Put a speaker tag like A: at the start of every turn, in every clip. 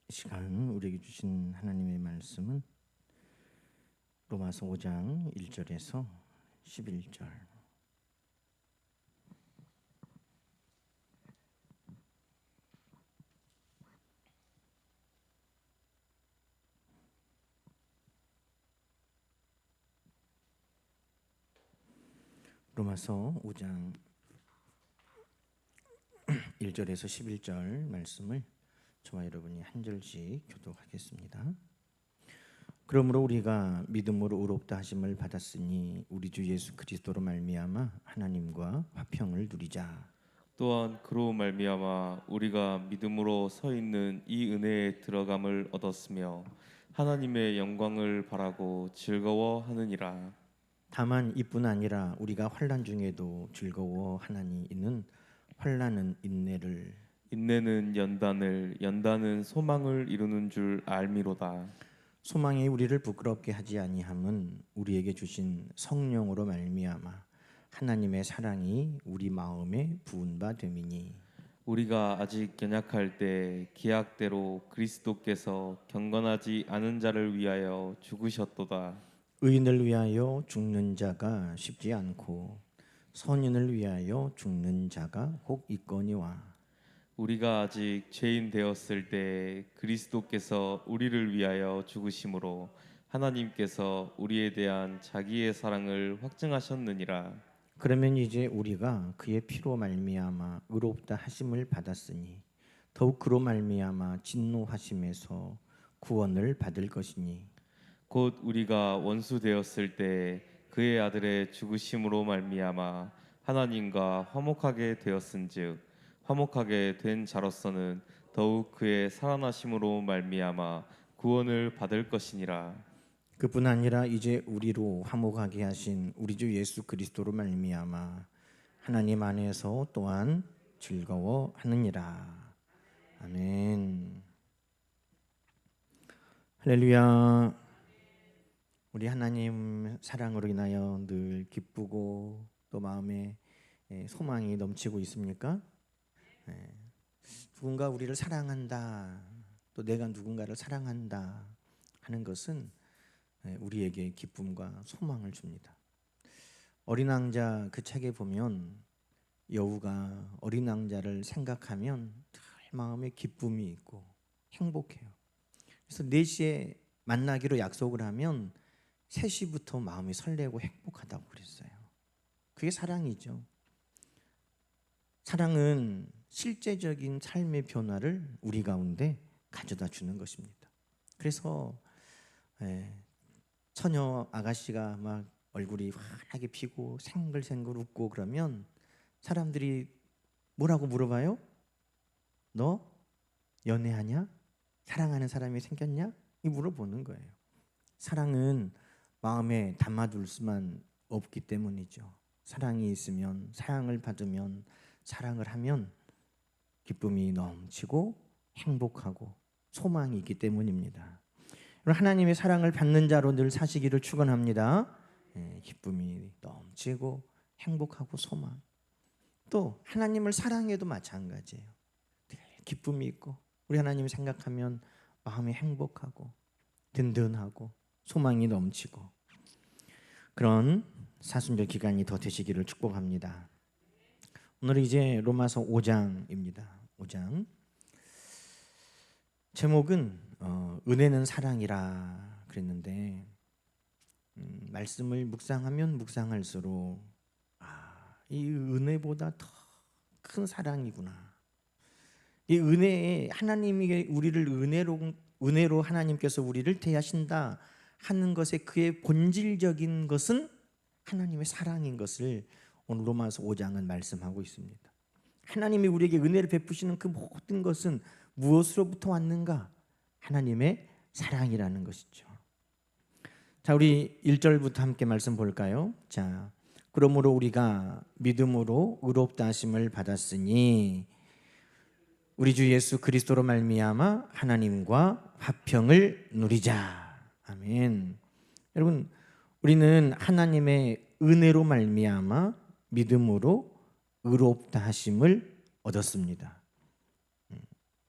A: 이 시간 우리에게 주신 하나님의 말씀은 로마서 5장 1절에서 11절. 로마서 5장 1절에서 11절 말씀을 저와 여러분이 한 절씩 교독하겠습니다. 그러므로 우리가 믿음으로 의롭다 하심을 받았으니 우리 주 예수 그리스도로 말미암아 하나님과 화평을 누리자.
B: 또한 그로 말미암아 우리가 믿음으로 서 있는 이 은혜에 들어감을 얻었으며 하나님의 영광을 바라고 즐거워하느니라.
A: 다만 이뿐 아니라 우리가 환난 중에도 즐거워하나니 이는 환난은 인내를,
B: 인내는 연단을, 연단은 소망을 이루는 줄 알미로다.
A: 소망이 우리를 부끄럽게 하지 아니함은 우리에게 주신 성령으로 말미암아 하나님의 사랑이 우리 마음에 부은 바 됨이니.
B: 우리가 아직 연약할 때 기약대로 그리스도께서 경건하지 않은 자를 위하여 죽으셨도다.
A: 의인을 위하여 죽는 자가 쉽지 않고 선인을 위하여 죽는 자가 혹 있거니와.
B: 우리가 아직 죄인 되었을 때 그리스도께서 우리를 위하여 죽으심으로 하나님께서 우리에 대한 자기의 사랑을 확증하셨느니라.
A: 그러면 이제 우리가 그의 피로 말미암아 의롭다 하심을 받았으니 더욱 그로 말미암아 진노하심에서 구원을 받을 것이니.
B: 곧 우리가 원수 되었을 때 그의 아들의 죽으심으로 말미암아 하나님과 화목하게 되었은즉 화목하게 된 자로서는 더욱 그의 살아나심으로 말미암아 구원을 받을 것이니라.
A: 그뿐 아니라 이제 우리로 화목하게 하신 우리 주 예수 그리스도로 말미암아 하나님 안에서 또한 즐거워하느니라. 아멘. 할렐루야. 우리 하나님 사랑으로 인하여 늘 기쁘고 또 마음에 소망이 넘치고 있습니까? 누군가 우리를 사랑한다, 또 내가 누군가를 사랑한다 하는 것은 우리에게 기쁨과 소망을 줍니다. 어린 왕자 그 책에 보면 여우가 어린 왕자를 생각하면 늘 마음에 기쁨이 있고 행복해요. 그래서 4시에 만나기로 약속을 하면 3시부터 마음이 설레고 행복하다고 그랬어요. 그게 사랑이죠. 사랑은 실제적인 삶의 변화를 우리 가운데 가져다 주는 것입니다. 그래서 처녀 아가씨가 막 얼굴이 환하게 피고 생글생글 웃고 그러면 사람들이 뭐라고 물어봐요? 너 연애하냐? 사랑하는 사람이 생겼냐? 이 물어보는 거예요. 사랑은 마음에 담아둘 수만 없기 때문이죠. 사랑이 있으면, 사랑을 받으면, 사랑을 하면 기쁨이 넘치고 행복하고 소망이 있기 때문입니다. 하나님의 사랑을 받는 자로 늘 사시기를 축원합니다. 기쁨이 넘치고 행복하고 소망. 또 하나님을 사랑해도 마찬가지예요. 기쁨이 있고 우리 하나님 생각하면 마음이 행복하고 든든하고 소망이 넘치고 그런 사순절 기간이 더 되시기를 축복합니다. 오늘은 이제 로마서 5장입니다. 5장 제목은 은혜는 사랑이라 그랬는데 말씀을 묵상하면 묵상할수록 이 은혜보다 더 큰 사랑이구나. 이 은혜에 하나님이 우리를 은혜로 하나님께서 우리를 대하신다 하는 것의 그의 본질적인 것은 하나님의 사랑인 것을 오늘 로마서 5장은 말씀하고 있습니다. 하나님이 우리에게 은혜를 베푸시는 그 모든 것은 무엇으로부터 왔는가? 하나님의 사랑이라는 것이죠. 자, 우리 1절부터 함께 말씀 볼까요? 자, 그러므로 우리가 믿음으로 의롭다 하심을 받았으니 우리 주 예수 그리스도로 말미암아 하나님과 화평을 누리자. 아멘. 여러분, 우리는 하나님의 은혜로 말미암아 믿음으로 의롭다 하심을 얻었습니다.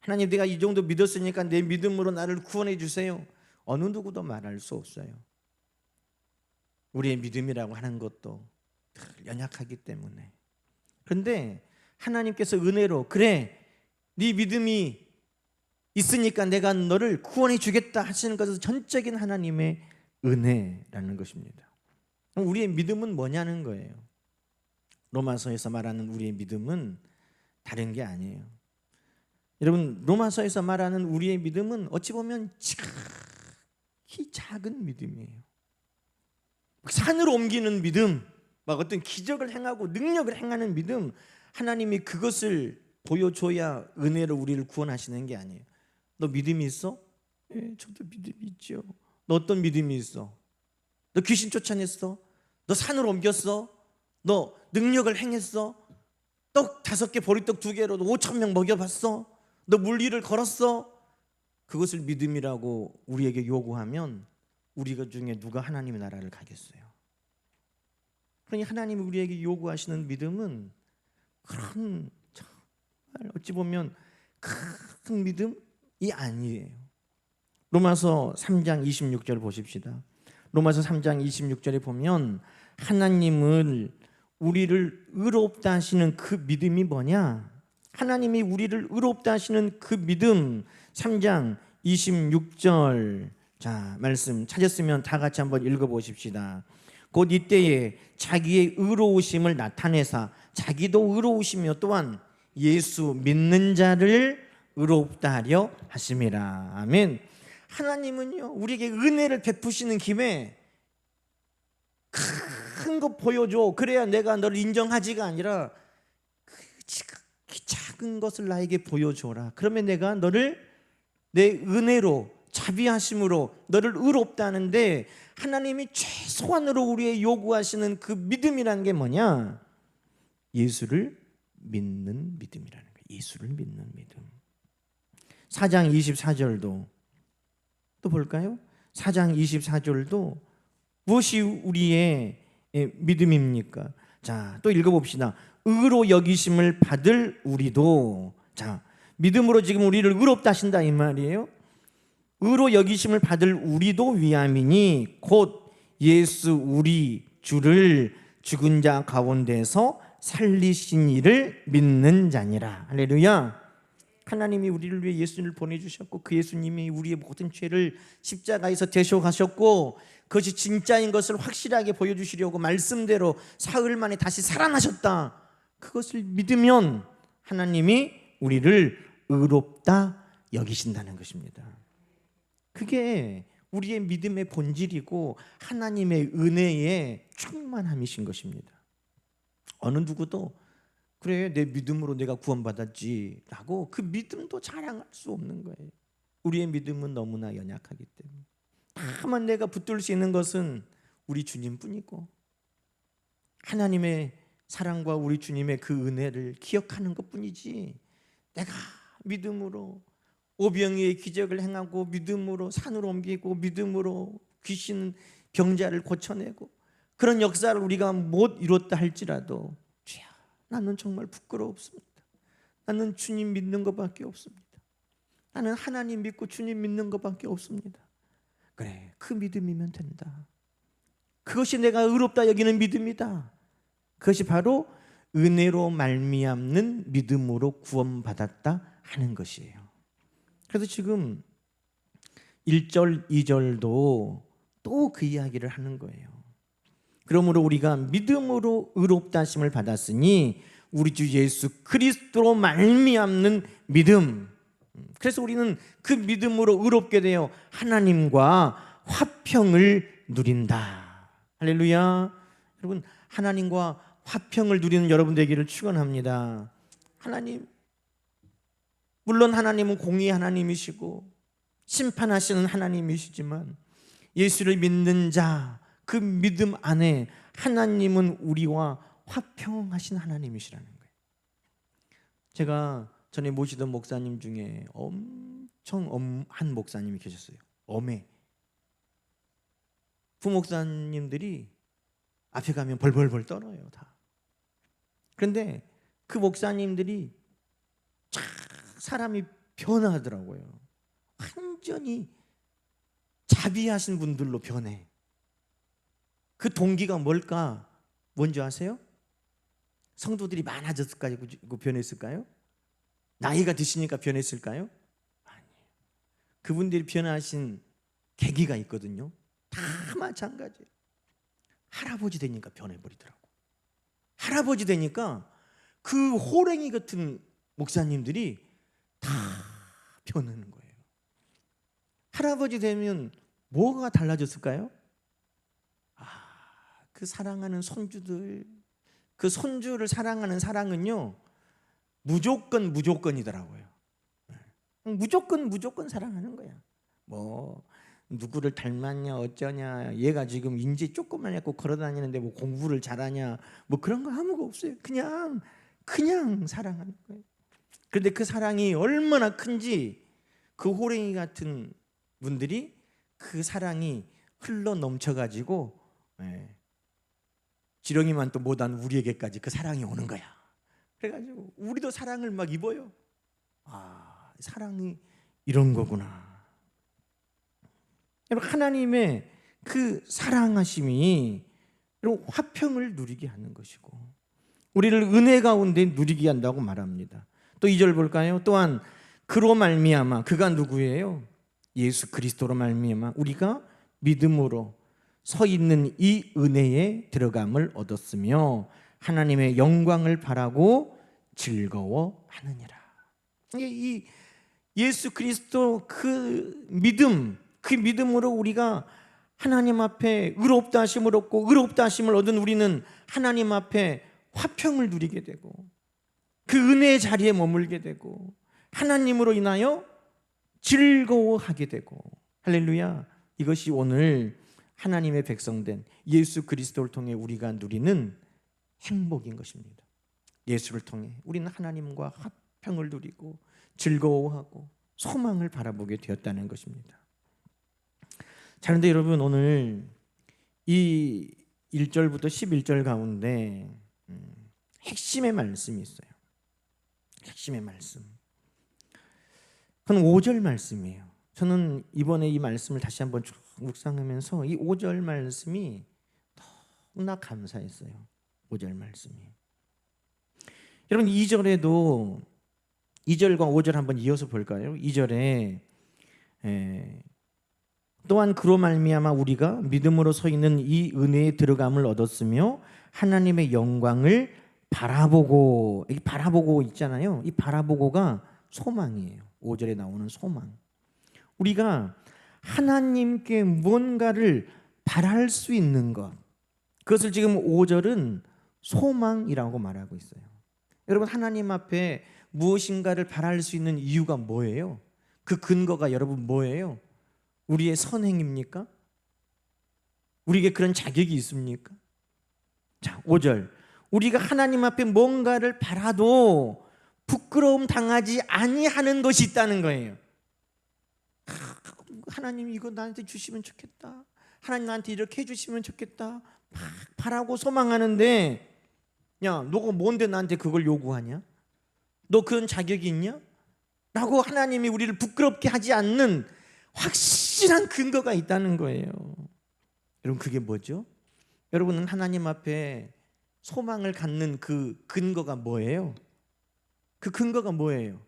A: 하나님 내가 이 정도 믿었으니까 내 믿음으로 나를 구원해 주세요. 어느 누구도 말할 수 없어요. 우리의 믿음이라고 하는 것도 늘 연약하기 때문에. 그런데 하나님께서 은혜로 그래 네 믿음이 있으니까 내가 너를 구원해 주겠다 하시는 것은 전적인 하나님의 은혜라는 것입니다. 우리의 믿음은 뭐냐는 거예요. 로마서에서 말하는 우리의 믿음은 다른 게 아니에요. 여러분 로마서에서 말하는 우리의 믿음은 어찌 보면 지극히 작은 믿음이에요. 산을 옮기는 믿음, 막 어떤 기적을 행하고 능력을 행하는 믿음, 하나님이 그것을 보여줘야 은혜로 우리를 구원하시는 게 아니에요. 너 믿음이 있어? 예, 저도 믿음이 있죠. 너 어떤 믿음이 있어? 너 귀신 쫓아냈어? 너 산을 옮겼어? 너 능력을 행했어? 떡 5개 보리떡 2개로도 5,000명 먹여봤어? 너 물리를 걸었어? 그것을 믿음이라고 우리에게 요구하면 우리가 중에 누가 하나님의 나라를 가겠어요? 그러니 하나님이 우리에게 요구하시는 믿음은 그런 정말 어찌 보면 큰 믿음이 아니에요. 로마서 3장 26절 보십시다. 로마서 3장 26절에 보면 하나님을 우리를 의롭다 하시는 그 믿음이 뭐냐? 하나님이 우리를 의롭다 하시는 그 믿음 3장 26절 자 말씀 찾았으면 다 같이 한번 읽어보십시다. 곧 이때에 자기의 의로우심을 나타내사 자기도 의로우시며 또한 예수 믿는 자를 의롭다 하려 하심이라. 아멘. 하나님은요 우리에게 은혜를 베푸시는 김에 큰 거 보여줘. 그래야 내가 너를 인정하지가 아니라 그 작은 것을 나에게 보여줘라. 그러면 내가 너를 내 은혜로 자비하심으로 너를 의롭다 하는데 하나님이 최소한으로 우리의 요구하시는 그 믿음이라는 게 뭐냐? 예수를 믿는 믿음이라는 거예요. 예수를 믿는 믿음. 4장 24절도 또 볼까요? 4장 24절도 무엇이 우리의 믿음입니까? 자, 또 읽어봅시다. 의로 여기심을 받을 우리도 자, 믿음으로 지금 우리를 의롭다 하신다 이 말이에요. 의로 여기심을 받을 우리도 위함이니 곧 예수 우리 주를 죽은 자 가운데서 살리신 이를 믿는 자니라. 할렐루야. 하나님이 우리를 위해 예수님을 보내주셨고 그 예수님이 우리의 모든 죄를 십자가에서 대속하셨고 그것이 진짜인 것을 확실하게 보여주시려고 말씀대로 사흘 만에 다시 살아나셨다. 그것을 믿으면 하나님이 우리를 의롭다 여기신다는 것입니다. 그게 우리의 믿음의 본질이고 하나님의 은혜의 충만함이신 것입니다. 어느 누구도 그래 내 믿음으로 내가 구원받았지 라고 그 믿음도 자랑할 수 없는 거예요. 우리의 믿음은 너무나 연약하기 때문에 다만 내가 붙들 수 있는 것은 우리 주님뿐이고 하나님의 사랑과 우리 주님의 그 은혜를 기억하는 것뿐이지 내가 믿음으로 오병이의 기적을 행하고 믿음으로 산을 옮기고 믿음으로 귀신 병자를 고쳐내고 그런 역사를 우리가 못 이뤘다 할지라도 주야 나는 정말 부끄럽습니다. 나는 주님 믿는 것밖에 없습니다. 나는 하나님 믿고 주님 믿는 것밖에 없습니다. 그래 그 믿음이면 된다. 그것이 내가 의롭다 여기는 믿음이다. 그것이 바로 은혜로 말미암는 믿음으로 구원받았다 하는 것이에요. 그래서 지금 1절 2절도 또 그 이야기를 하는 거예요. 그러므로 우리가 믿음으로 의롭다 하심을 받았으니 우리 주 예수 그리스도로 말미암는 믿음. 그래서 우리는 그 믿음으로 의롭게 되어 하나님과 화평을 누린다. 할렐루야. 여러분 하나님과 화평을 누리는 여러분 되기를 축원합니다. 하나님 물론 하나님은 공의의 하나님이시고 심판하시는 하나님이시지만 예수를 믿는 자 그 믿음 안에 하나님은 우리와 화평하신 하나님이시라는 거예요. 제가 전에 모시던 목사님 중에 엄청 엄한 목사님이 계셨어요. 엄해. 부목사님들이 앞에 가면 벌벌벌 떨어요 다. 그런데 그 목사님들이 사람이 변하더라고요. 완전히 자비하신 분들로 변해. 그 동기가 뭘까? 뭔지 아세요? 성도들이 많아졌을까요? 변했을까요? 나이가 드시니까 변했을까요? 아니에요. 그분들이 변하신 계기가 있거든요. 다 마찬가지예요. 할아버지 되니까 변해버리더라고. 할아버지 되니까 그 호랭이 같은 목사님들이 다 변하는 거예요. 할아버지 되면 뭐가 달라졌을까요? 그 사랑하는 손주들, 그 손주를 사랑하는 사랑은요, 무조건이더라고요. 무조건 사랑하는 거야. 뭐 누구를 닮았냐 어쩌냐, 얘가 지금 인지 조금만 했고 걸어다니는데 뭐 공부를 잘하냐, 뭐 그런 거 아무것도 없어요. 그냥 사랑하는 거예요. 그런데 그 사랑이 얼마나 큰지 그 호랭이 같은 분들이 그 사랑이 흘러 넘쳐가지고 지렁이만 또 못한 우리에게까지 그 사랑이 오는 거야. 그래가지고 우리도 사랑을 막 입어요. 사랑이 이런 거구나. 여러분, 하나님의 그 사랑하심이 여러분 화평을 누리게 하는 것이고 우리를 은혜 가운데 누리게 한다고 말합니다. 또 2절 볼까요? 또한 그로 말미암아, 그가 누구예요? 예수 그리스도로 말미암아 우리가 믿음으로 서 있는 이 은혜에 들어감을 얻었으며 하나님의 영광을 바라고 즐거워하느니라. 이 예수 그리스도 그 믿음으로 우리가 하나님 앞에 의롭다 하심을 얻고 의롭다 하심을 얻은 우리는 하나님 앞에 화평을 누리게 되고 그 은혜의 자리에 머물게 되고 하나님으로 인하여 즐거워하게 되고, 할렐루야. 이것이 오늘 하나님의 백성된 예수 그리스도를 통해 우리가 누리는 행복인 것입니다. 예수를 통해 우리는 하나님과 화평을 누리고 즐거워하고 소망을 바라보게 되었다는 것입니다. 자, 그런데 여러분, 오늘 이 1절부터 11절 가운데 핵심의 말씀이 있어요. 핵심의 말씀. 그건 5절 말씀이에요. 저는 이번에 이 말씀을 다시 한번 쭉 묵상하면서 이 5절 말씀이 너무나 감사했어요. 5절 말씀이. 여러분, 2절에도 2절과 5절 한번 이어서 볼까요? 2절에 또한 그로 말미암아 우리가 믿음으로 서 있는 이 은혜에 들어감을 얻었으며 하나님의 영광을 바라보고, 이 바라보고 있잖아요. 이 바라보고가 소망이에요. 5절에 나오는 소망. 우리가 하나님께 무언가를 바랄 수 있는 것, 그것을 지금 5절은 소망이라고 말하고 있어요. 여러분, 하나님 앞에 무엇인가를 바랄 수 있는 이유가 뭐예요? 그 근거가 여러분 뭐예요? 우리의 선행입니까? 우리에게 그런 자격이 있습니까? 자, 5절. 우리가 하나님 앞에 뭔가를 바라도 부끄러움 당하지 아니하는 것이 있다는 거예요. 하나님 이거 나한테 주시면 좋겠다. 하나님 나한테 이렇게 해주시면 좋겠다. 막 바라고 소망하는데, 야, 너가 뭔데 나한테 그걸 요구하냐? 너 그런 자격이 있냐? 라고 하나님이 우리를 부끄럽게 하지 않는 확실한 근거가 있다는 거예요. 여러분, 그게 뭐죠? 여러분은 하나님 앞에 소망을 갖는 그 근거가 뭐예요? 그 근거가 뭐예요?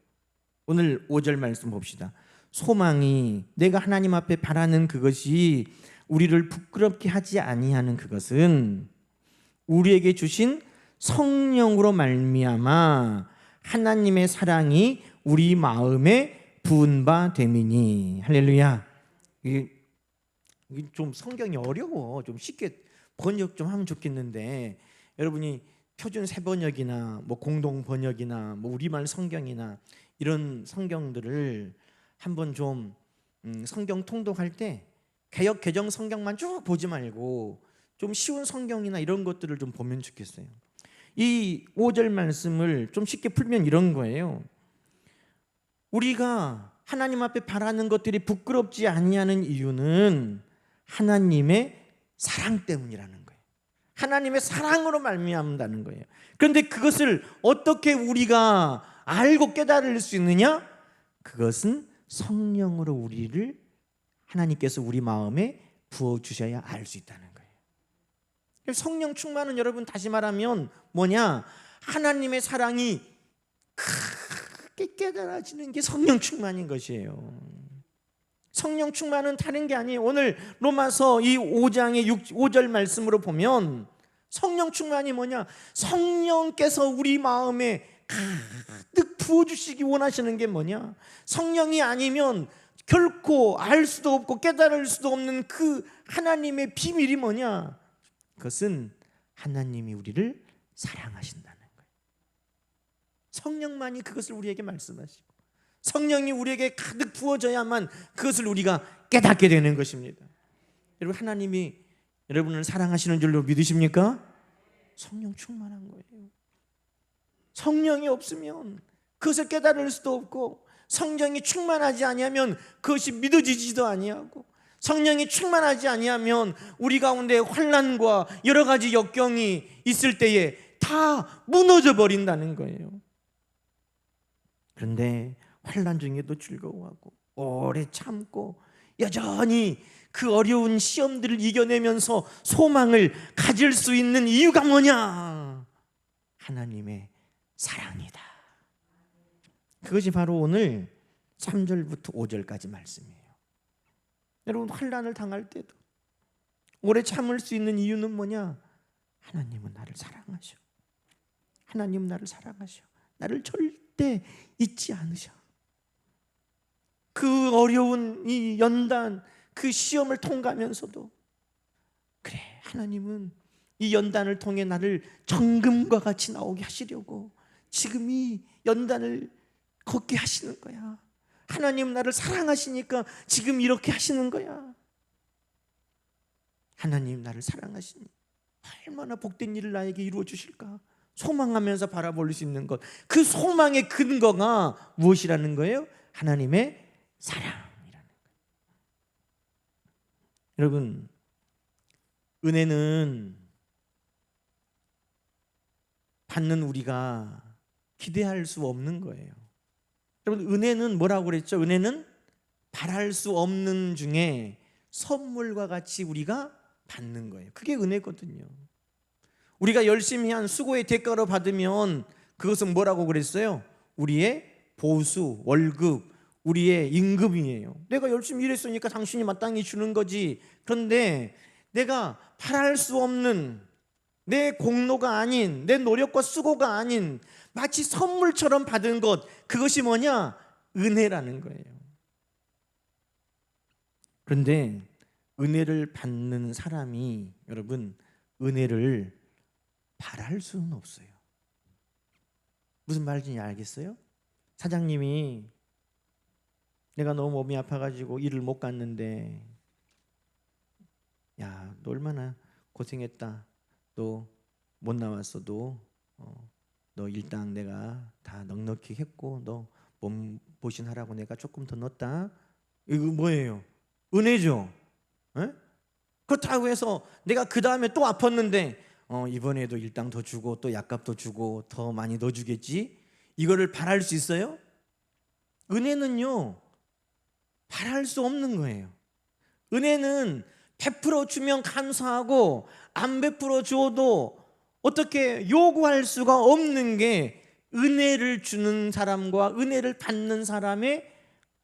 A: 오늘 5절 말씀 봅시다. 소망이, 내가 하나님 앞에 바라는 그것이 우리를 부끄럽게 하지 아니하는 그것은 우리에게 주신 성령으로 말미암아 하나님의 사랑이 우리 마음에 부은 바 됨이니. 할렐루야. 이게 좀 성경이 어려워. 좀 쉽게 번역 좀 하면 좋겠는데, 여러분이 표준 세번역이나 뭐 공동 번역이나 뭐 우리말 성경이나 이런 성경들을 한번 좀 성경 통독할 때 개역 개정 성경만 쭉 보지 말고 좀 쉬운 성경이나 이런 것들을 좀 보면 좋겠어요. 이 5절 말씀을 좀 쉽게 풀면 이런 거예요. 우리가 하나님 앞에 바라는 것들이 부끄럽지 아니하는 이유는 하나님의 사랑 때문이라는 거예요. 하나님의 사랑으로 말미암는다는 거예요. 그런데 그것을 어떻게 우리가 알고 깨달을 수 있느냐? 그것은 성령으로 우리를 하나님께서 우리 마음에 부어주셔야 알 수 있다는 거예요. 성령 충만은 여러분 다시 말하면 뭐냐? 하나님의 사랑이 크게 깨달아지는 게 성령 충만인 것이에요. 성령 충만은 다른 게 아니에요. 오늘 로마서 이 5장의 5절 말씀으로 보면 성령 충만이 뭐냐? 성령께서 우리 마음에 가득 부어주시기 원하시는 게 뭐냐? 성령이 아니면 결코 알 수도 없고 깨달을 수도 없는 그 하나님의 비밀이 뭐냐? 그것은 하나님이 우리를 사랑하신다는 거예요. 성령만이 그것을 우리에게 말씀하시고 성령이 우리에게 가득 부어져야만 그것을 우리가 깨닫게 되는 것입니다. 여러분, 하나님이 여러분을 사랑하시는 줄로 믿으십니까? 성령 충만한 거예요. 성령이 없으면 그것을 깨달을 수도 없고, 성령이 충만하지 아니하면 그것이 믿어지지도 아니하고, 성령이 충만하지 아니하면 우리 가운데 환난과 여러 가지 역경이 있을 때에 다 무너져 버린다는 거예요. 그런데 환난 중에도 즐거워하고 오래 참고 여전히 그 어려운 시험들을 이겨내면서 소망을 가질 수 있는 이유가 뭐냐? 하나님의 사랑이다. 그것이 바로 오늘 3절부터 5절까지 말씀이에요. 여러분, 환난을 당할 때도 오래 참을 수 있는 이유는 뭐냐? 하나님은 나를 사랑하셔. 하나님은 나를 사랑하셔. 나를 절대 잊지 않으셔. 그 어려운 이 연단, 그 시험을 통과하면서도 그래, 하나님은 이 연단을 통해 나를 정금과 같이 나오게 하시려고 지금 이 연단을 걷게 하시는 거야. 하나님 나를 사랑하시니까 지금 이렇게 하시는 거야. 하나님 나를 사랑하시니 얼마나 복된 일을 나에게 이루어 주실까 소망하면서 바라볼 수 있는 것, 그 소망의 근거가 무엇이라는 거예요? 하나님의 사랑이라는 거예요. 여러분, 은혜는 받는 우리가 기대할 수 없는 거예요. 여러분, 은혜는 뭐라고 그랬죠? 은혜는 바랄 수 없는 중에 선물과 같이 우리가 받는 거예요. 그게 은혜거든요. 우리가 열심히 한 수고의 대가로 받으면 그것은 뭐라고 그랬어요? 우리의 보수, 월급, 우리의 임금이에요. 내가 열심히 일했으니까 당신이 마땅히 주는 거지. 그런데 내가 바랄 수 없는 내 공로가 아닌, 내 노력과 수고가 아닌 마치 선물처럼 받은 것, 그것이 뭐냐? 은혜라는 거예요. 그런데 은혜를 받는 사람이 여러분, 은혜를 바랄 수는 없어요. 무슨 말인지 알겠어요? 사장님이 내가 너무 몸이 아파가지고 일을 못 갔는데, 야, 너 얼마나 고생했다. 너 못 나왔어도 너 일당 내가 다 넉넉히 했고 너 몸 보신하라고 내가 조금 더 넣었다. 이거 뭐예요? 은혜죠. 에? 그렇다고 해서 내가 그 다음에 또 아팠는데 이번에도 일당 더 주고 또 약값도 주고 더 많이 넣어주겠지? 이거를 바랄 수 있어요? 은혜는요, 바랄 수 없는 거예요. 은혜는 베풀어 주면 감사하고 안 베풀어 주어도 어떻게 요구할 수가 없는 게 은혜를 주는 사람과 은혜를 받는 사람의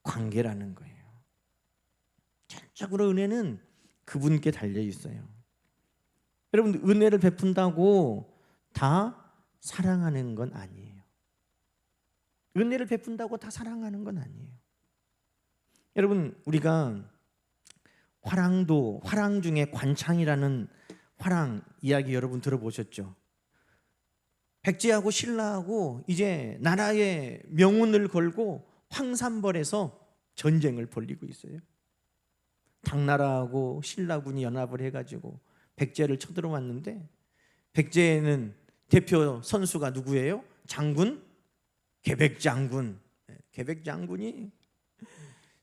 A: 관계라는 거예요. 전적으로 은혜는 그분께 달려 있어요. 여러분, 은혜를 베푼다고 다 사랑하는 건 아니에요. 은혜를 베푼다고 다 사랑하는 건 아니에요. 여러분, 우리가 화랑 중에 관창이라는 화랑 이야기 여러분 들어보셨죠? 백제하고 신라하고 이제 나라의 명운을 걸고 황산벌에서 전쟁을 벌이고 있어요. 당나라하고 신라군이 연합을 해가지고 백제를 쳐들어왔는데, 백제는 대표 선수가 누구예요? 장군? 계백장군. 계백장군이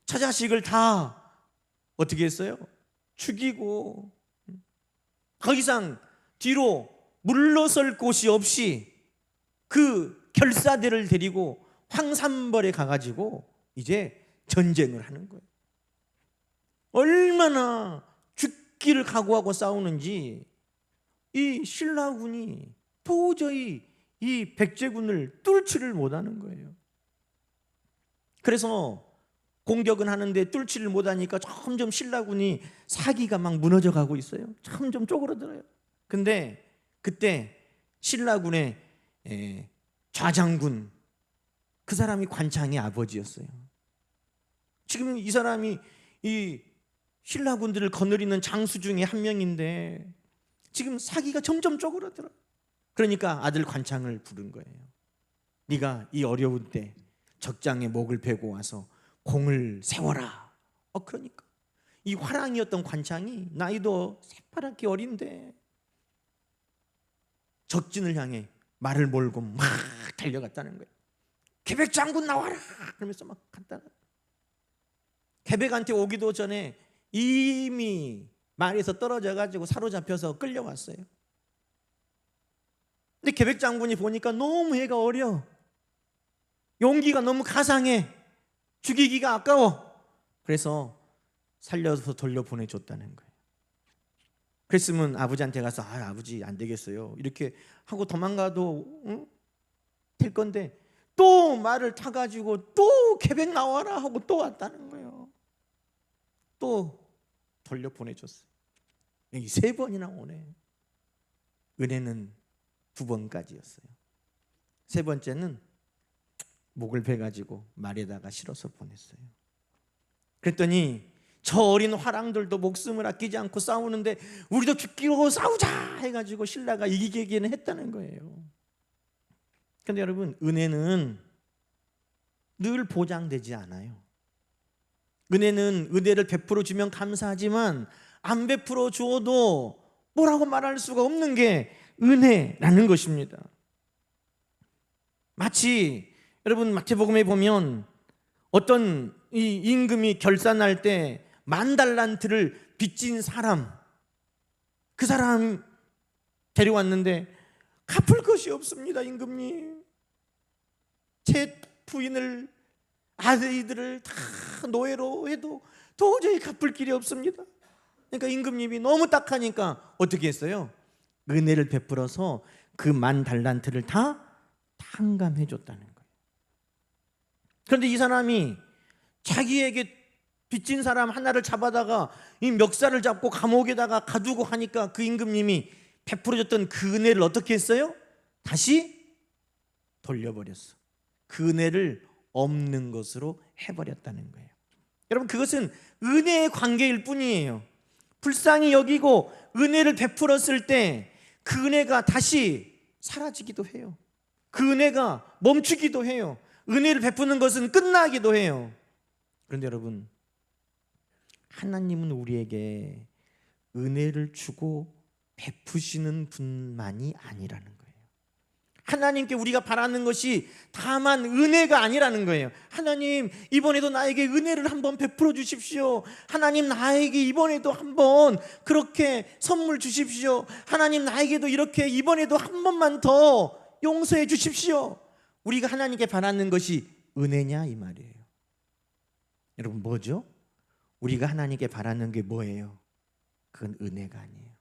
A: 처자식을 다 어떻게 했어요? 죽이고 더 이상 뒤로 물러설 곳이 없이 그 결사대를 데리고 황산벌에 가가지고 이제 전쟁을 하는 거예요. 얼마나 죽기를 각오하고 싸우는지 이 신라군이 도저히 이 백제군을 뚫지를 못하는 거예요. 그래서 공격은 하는데 뚫지를 못하니까 점점 신라군이 사기가 막 무너져 가고 있어요. 점점 쪼그러들어요. 근데 그때 신라군의 좌장군, 그 사람이 관창의 아버지였어요. 지금 이 사람이 이 신라군들을 거느리는 장수 중에 한 명인데 지금 사기가 점점 쪼그러들어. 그러니까 아들 관창을 부른 거예요. 네가 이 어려운 때 적장에 목을 베고 와서 공을 세워라. 그러니까 이 화랑이었던 관창이 나이도 새파랗게 어린데 적진을 향해 말을 몰고 막 달려갔다는 거예요. 계백 장군 나와라 그러면서 막 갔다가 계백한테 오기도 전에 이미 말에서 떨어져 가지고 사로잡혀서 끌려왔어요. 근데 계백 장군이 보니까 너무 애가 어려, 용기가 너무 가상해, 죽이기가 아까워. 그래서 살려서 돌려보내줬다는 거예요. 그랬으면 아버지한테 가서 아버지 안 되겠어요 이렇게 하고 도망가도 될 건데 또 말을 타가지고 또 계백 나와라 하고 또 왔다는 거예요. 또 돌려보내줬어요. 이 3번이나 오네. 은혜는 2번까지였어요. 3번째는 목을 베가지고 말에다가 실어서 보냈어요. 그랬더니 저 어린 화랑들도 목숨을 아끼지 않고 싸우는데 우리도 죽기로 싸우자 해가지고 신라가 이기기는 했다는 거예요. 그런데 여러분, 은혜는 늘 보장되지 않아요. 은혜는 은혜를 베풀어 주면 감사하지만 안 베풀어 주어도 뭐라고 말할 수가 없는 게 은혜라는 것입니다. 마치 여러분 마태복음에 보면 어떤 이 임금이 결산할 때 10,000달란트를 빚진 사람, 그 사람 데려왔는데 갚을 것이 없습니다. 임금님, 제 부인을 아들들을 다 노예로 해도 도저히 갚을 길이 없습니다. 그러니까 임금님이 너무 딱하니까 어떻게 했어요? 은혜를 베풀어서 그 10,000달란트를 다 탕감해 줬다는 거예요. 그런데 이 사람이 자기에게 빚진 사람 하나를 잡아다가 이 멱살을 잡고 감옥에다가 가두고 하니까 그 임금님이 베풀어줬던 그 은혜를 어떻게 했어요? 다시 돌려버렸어. 그 은혜를 없는 것으로 해버렸다는 거예요. 여러분, 그것은 은혜의 관계일 뿐이에요. 불쌍히 여기고 은혜를 베풀었을 때 그 은혜가 다시 사라지기도 해요. 그 은혜가 멈추기도 해요. 은혜를 베푸는 것은 끝나기도 해요. 그런데 여러분, 하나님은 우리에게 은혜를 주고 베푸시는 분만이 아니라는 거예요. 하나님께 우리가 바라는 것이 다만 은혜가 아니라는 거예요. 하나님, 이번에도 나에게 은혜를 한번 베풀어 주십시오. 하나님, 나에게 이번에도 한번 그렇게 선물 주십시오. 하나님, 나에게도 이렇게 이번에도 한 번만 더 용서해 주십시오. 우리가 하나님께 바라는 것이 은혜냐 이 말이에요. 여러분, 뭐죠? 우리가 하나님께 바라는 게 뭐예요? 그건 은혜가 아니에요.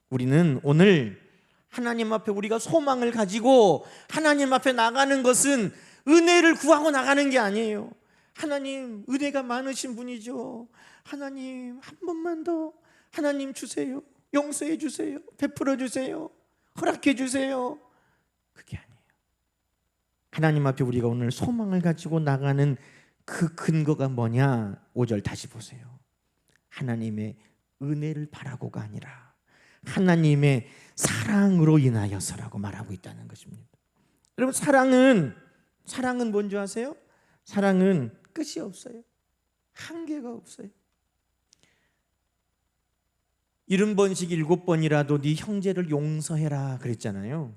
A: 우리는 오늘 하나님 앞에 우리가 소망을 가지고 하나님 앞에 나가는 것은 은혜를 구하고 나가는 게 아니에요. 하나님, 은혜가 많으신 분이죠. 하나님, 한 번만 더 하나님 주세요. 용서해 주세요. 베풀어 주세요. 허락해 주세요. 그게 아니에요. 하나님 앞에 우리가 오늘 소망을 가지고 나가는 그 근거가 뭐냐? 5절 다시 보세요. 하나님의 은혜를 바라고가 아니라 하나님의 사랑으로 인하여서라고 말하고 있다는 것입니다. 여러분, 사랑은 뭔지 아세요? 사랑은 끝이 없어요. 한계가 없어요. 70번씩 7번이라도 네 형제를 용서해라 그랬잖아요.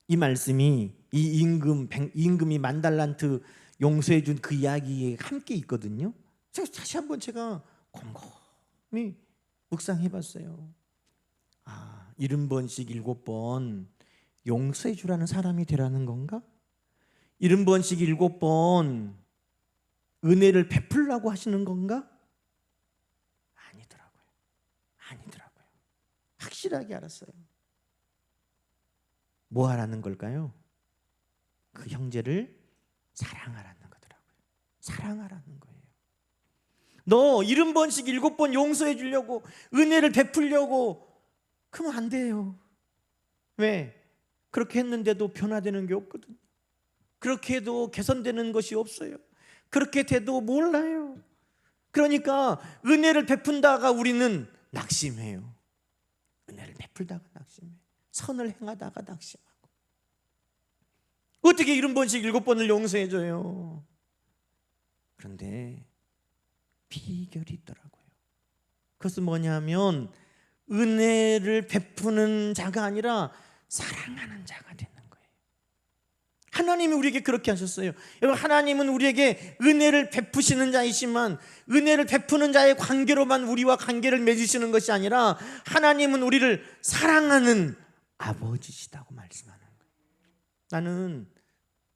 A: 이 말씀이 이 임금이 10,000달란트 용서해 준 그 이야기에 함께 있거든요. 다시 한번 제가 곰곰이 묵상해 봤어요. 70번씩 7번 용서해 주라는 사람이 되라는 건가? 70번씩 7번 은혜를 베풀라고 하시는 건가? 아니더라고요. 아니더라고요. 확실하게 알았어요. 뭐 하라는 걸까요? 그 형제를 사랑하라는 거더라고요. 사랑하라는 거예요. 너 70번씩 7번 용서해 주려고, 은혜를 베풀려고 그러면 안 돼요. 왜? 그렇게 했는데도 변화되는 게 없거든요. 그렇게 해도 개선되는 것이 없어요. 그렇게 돼도 몰라요. 그러니까 은혜를 베푼다가 우리는 낙심해요. 은혜를 베풀다가 낙심해요. 선을 행하다가 낙심하고. 어떻게 70번씩 7번을 용서해 줘요? 그런데 비결이 있더라고요. 그것은 뭐냐면 은혜를 베푸는 자가 아니라 사랑하는 자가 되는 거예요. 하나님이 우리에게 그렇게 하셨어요. 여러분, 하나님은 우리에게 은혜를 베푸시는 자이지만 은혜를 베푸는 자의 관계로만 우리와 관계를 맺으시는 것이 아니라 하나님은 우리를 사랑하는 아버지시다고 말씀하는 거예요. 나는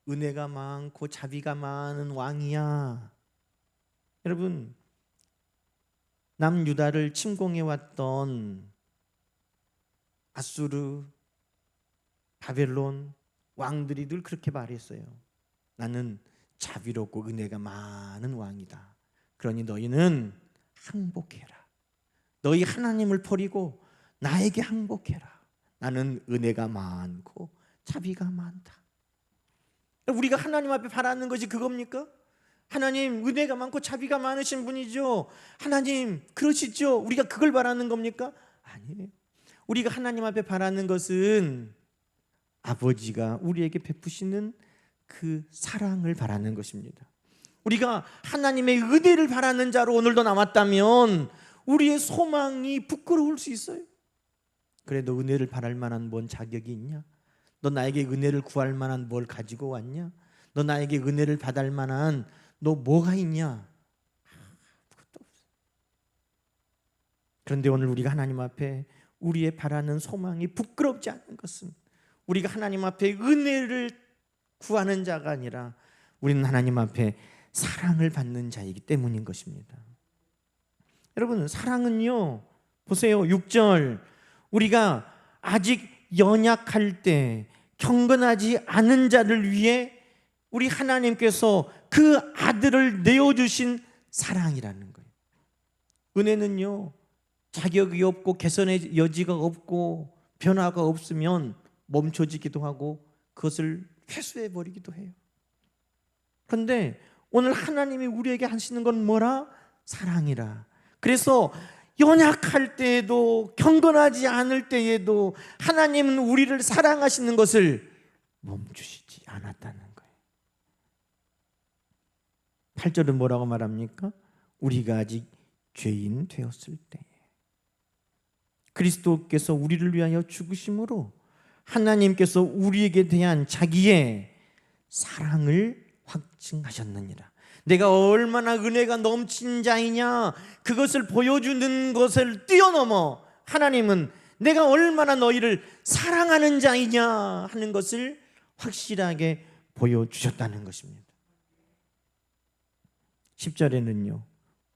A: 은혜가 많고 자비가 많은 왕이야. 여러분, 남유다를 침공해 왔던 아수르, 바벨론 왕들이 늘 그렇게 말했어요. 나는 자비롭고 은혜가 많은 왕이다. 그러니 너희는 항복해라. 너희 하나님을 버리고 나에게 항복해라. 나는 은혜가 많고 자비가 많다. 우리가 하나님 앞에 바라는 것이 그겁니까? 하나님 은혜가 많고 자비가 많으신 분이죠. 하나님 그러시죠. 우리가 그걸 바라는 겁니까? 아니에요. 우리가 하나님 앞에 바라는 것은 아버지가 우리에게 베푸시는 그 사랑을 바라는 것입니다. 우리가 하나님의 은혜를 바라는 자로 오늘도 남았다면 우리의 소망이 부끄러울 수 있어요. 그래, 너 은혜를 바랄 만한 뭔 자격이 있냐? 너 나에게 은혜를 구할 만한 뭘 가지고 왔냐? 너 나에게 은혜를 받을 만한 너 뭐가 있냐? 아무것도 없어요. 그런데 오늘 우리가 하나님 앞에 우리의 바라는 소망이 부끄럽지 않은 것은 우리가 하나님 앞에 은혜를 구하는 자가 아니라 우리는 하나님 앞에 사랑을 받는 자이기 때문인 것입니다. 여러분, 사랑은요, 보세요. 6절, 우리가 아직 연약할 때 경건하지 않은 자를 위해 우리 하나님께서 그 아들을 내어주신 사랑이라는 거예요. 은혜는요, 자격이 없고 개선의 여지가 없고 변화가 없으면 멈춰지기도 하고 그것을 회수해버리기도 해요. 그런데 오늘 하나님이 우리에게 하시는 건 뭐라? 사랑이라. 그래서 연약할 때에도 경건하지 않을 때에도 하나님은 우리를 사랑하시는 것을 멈추시지 않았다는 거예요. 8절은 뭐라고 말합니까? 우리가 아직 죄인 되었을 때 그리스도께서 우리를 위하여 죽으심으로 하나님께서 우리에게 대한 자기의 사랑을 확증하셨느니라. 내가 얼마나 은혜가 넘친 자이냐, 그것을 보여주는 것을 뛰어넘어 하나님은 내가 얼마나 너희를 사랑하는 자이냐 하는 것을 확실하게 보여주셨다는 것입니다. 10절에는요,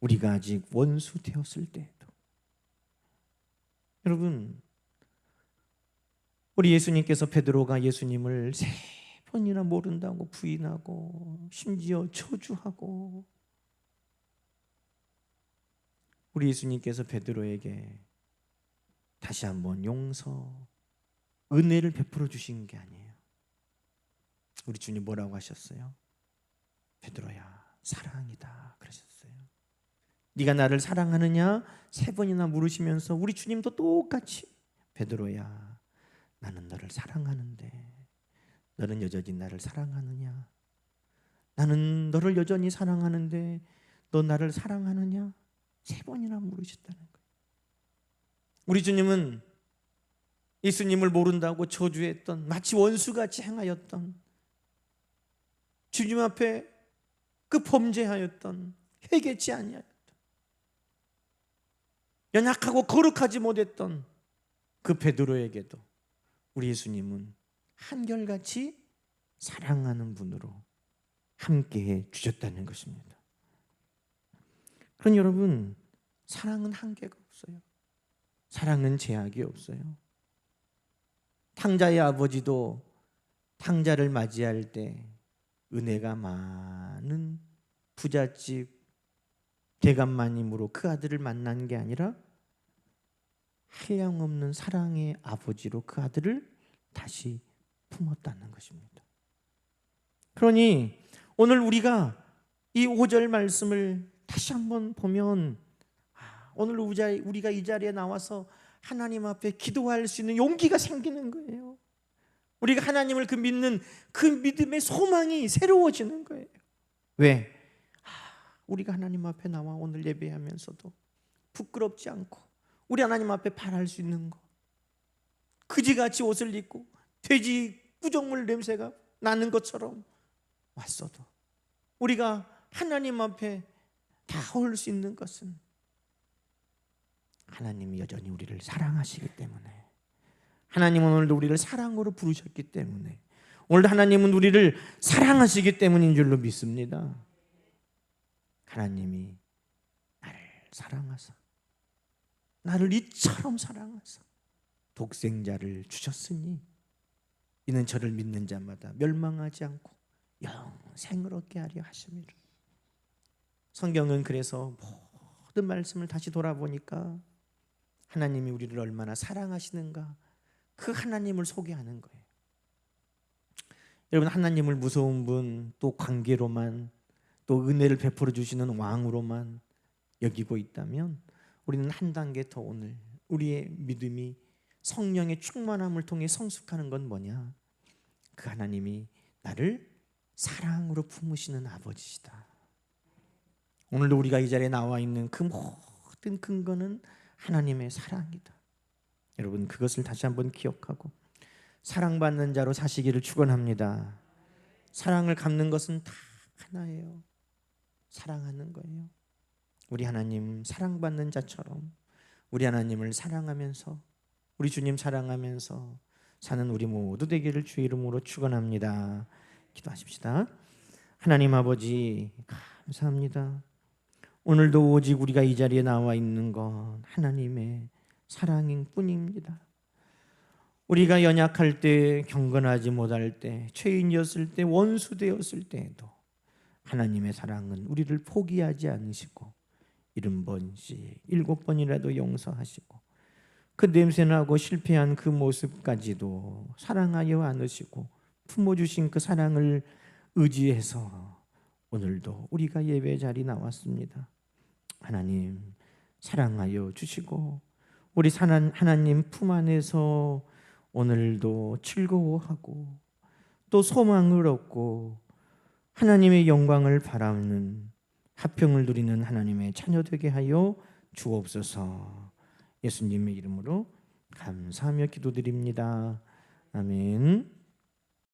A: 우리가 아직 원수 되었을 때에도. 여러분, 우리 예수님께서 베드로가 예수님을 3번이나 모른다고 부인하고 심지어 저주하고, 우리 예수님께서 베드로에게 다시 한번 용서, 은혜를 베풀어 주신 게 아니에요. 우리 주님 뭐라고 하셨어요? 베드로야, 사랑이다 그러셨어요. 네가 나를 사랑하느냐 3번이나 물으시면서 우리 주님도 똑같이 베드로야, 나는 너를 사랑하는데 너는 여전히 나를 사랑하느냐? 나는 너를 여전히 사랑하는데 너 나를 사랑하느냐? 3번이나 물으셨다는 거예요. 우리 주님은 예수님을 모른다고 저주했던, 마치 원수같이 행하였던, 주님 앞에 그 범죄하였던, 회개치 아니하였던, 연약하고 거룩하지 못했던 그 베드로에게도 우리 예수님은 한결같이 사랑하는 분으로 함께해 주셨다는 것입니다. 그런 여러분, 사랑은 한계가 없어요. 사랑은 제약이 없어요. 탕자의 아버지도 탕자를 맞이할 때 은혜가 많은 부잣집 대감마님으로 그 아들을 만난 게 아니라 한량없는 사랑의 아버지로 그 아들을 다시 품었다는 것입니다. 그러니 오늘 우리가 이 5절 말씀을 다시 한번 보면 오늘 우리가 이 자리에 나와서 하나님 앞에 기도할 수 있는 용기가 생기는 거예요. 우리가 하나님을 믿는 그 믿음의 소망이 새로워지는 거예요. 왜? 우리가 하나님 앞에 나와 오늘 예배하면서도 부끄럽지 않고 우리 하나님 앞에 바랄 수 있는 것, 그지같이 옷을 입고 돼지 구정물 냄새가 나는 것처럼 왔어도 우리가 하나님 앞에 닿을 수 있는 것은 하나님이 여전히 우리를 사랑하시기 때문에, 하나님은 오늘도 우리를 사랑으로 부르셨기 때문에, 오늘도 하나님은 우리를 사랑하시기 때문인 줄로 믿습니다. 하나님이 나를 사랑하사, 나를 이처럼 사랑하사 독생자를 주셨으니 이는 저를 믿는 자마다 멸망하지 않고 영생을 얻게 하려 하심이라. 성경은 그래서 모든 말씀을 다시 돌아보니까 하나님이 우리를 얼마나 사랑하시는가, 그 하나님을 소개하는 거예요. 여러분, 하나님을 무서운 분, 또 관계로만, 또 은혜를 베풀어 주시는 왕으로만 여기고 있다면 우리는 한 단계 더 오늘 우리의 믿음이 성령의 충만함을 통해 성숙하는 건 뭐냐? 그 하나님이 나를 사랑으로 품으시는 아버지시다. 오늘도 우리가 이 자리에 나와 있는 그 모든 근거는 하나님의 사랑이다. 여러분, 그것을 다시 한번 기억하고 사랑받는 자로 사시기를 축원합니다. 사랑을 갚는 것은 다 하나예요. 사랑하는 거예요. 우리 하나님 사랑받는 자처럼 우리 하나님을 사랑하면서, 우리 주님 사랑하면서 사는 우리 모두 되기를 주 이름으로 축원합니다. 기도하십시다. 하나님 아버지, 감사합니다. 오늘도 오직 우리가 이 자리에 나와 있는 건 하나님의 사랑인 뿐입니다. 우리가 연약할 때, 경건하지 못할 때, 죄인이었을 때, 원수 되었을 때에도 하나님의 사랑은 우리를 포기하지 않으시고 70번씩 7번이라도 용서하시고 그 냄새나고 실패한 그 모습까지도 사랑하여 안으시고 품어주신 그 사랑을 의지해서 오늘도 우리가 예배 자리 나왔습니다. 하나님 사랑하여 주시고 우리 하나님 품 안에서 오늘도 즐거워하고 또 소망을 얻고 하나님의 영광을 바라는 화평을 누리는 하나님의 자녀 되게 하여 주옵소서. 예수님의 이름으로 감사하며 기도드립니다. 아멘.